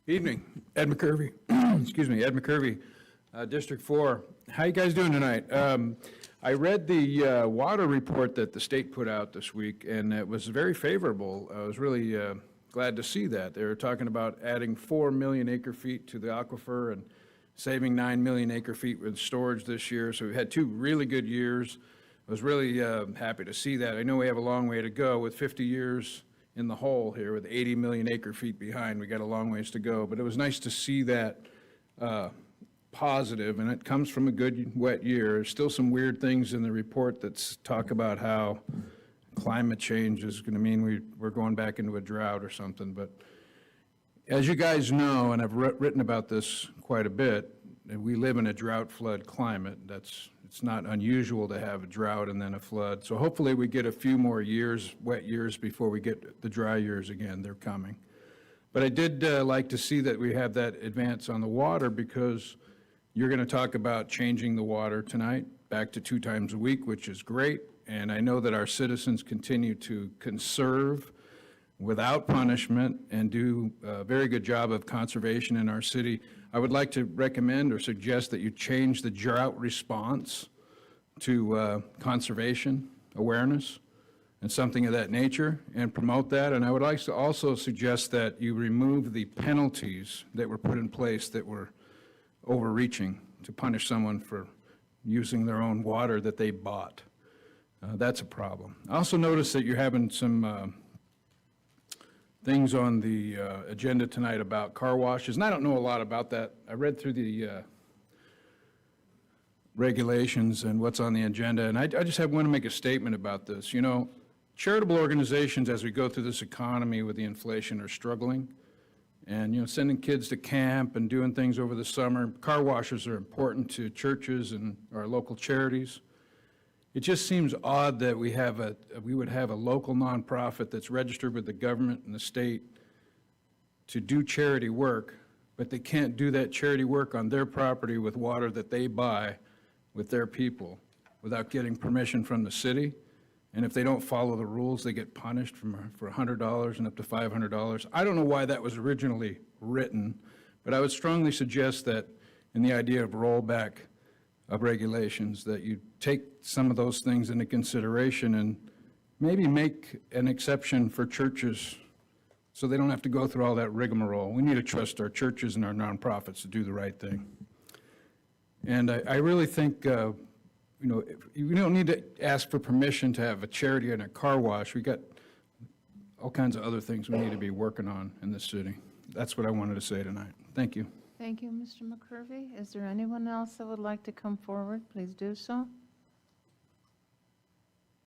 Evening, Ed McCurvey. Excuse me, Ed McCurvey, District 4. How you guys doing tonight? I read the water report that the state put out this week, and it was very favorable. I was really glad to see that. They were talking about adding 4 million acre-feet to the aquifer and saving 9 million acre-feet with storage this year. So we've had 2 really good years. I was really happy to see that. I know we have a long way to go with 50 years in the hole here with 80 million acre-feet behind. We got a long ways to go, but it was nice to see that positive, and it comes from a good wet year. There's still some weird things in the report that talk about how climate change is going to mean we're going back into a drought or something. But as you guys know, and I've written about this quite a bit, we live in a drought flood climate. It's not unusual to have a drought and then a flood. So hopefully we get a few more years, wet years, before we get the dry years again. They're coming. But I did like to see that we have that advance on the water, because you're going to talk about changing the water tonight back to 2 times a week, which is great. And I know that our citizens continue to conserve without punishment and do a very good job of conservation in our city. I would like to recommend or suggest that you change the drought response to conservation awareness and something of that nature, and promote that. And I would like to also suggest that you remove the penalties that were put in place that were overreaching to punish someone for using their own water that they bought. That's a problem. I also noticed that you're having some things on the agenda tonight about car washes, and I don't know a lot about that. I read through the regulations and what's on the agenda, and I just want to make a statement about this. You know, charitable organizations, as we go through this economy with the inflation, are struggling. And, you know, sending kids to camp and doing things over the summer. Car washes are important to churches and our local charities. It just seems odd that we would have a local nonprofit that's registered with the government and the state to do charity work, but they can't do that charity work on their property with water that they buy with their people without getting permission from the city. And if they don't follow the rules, they get punished for $100 and up to $500. I don't know why that was originally written, but I would strongly suggest that in the idea of rollback of regulations, that you take some of those things into consideration and maybe make an exception for churches so they don't have to go through all that rigmarole. We need to trust our churches and our nonprofits to do the right thing. And I really think you know, we don't need to ask for permission to have a charity and a car wash. We got all kinds of other things we need to be working on in this city. That's what I wanted to say tonight. Thank you. Thank you, Mr. McCurvey. Is there anyone else that would like to come forward? Please do so.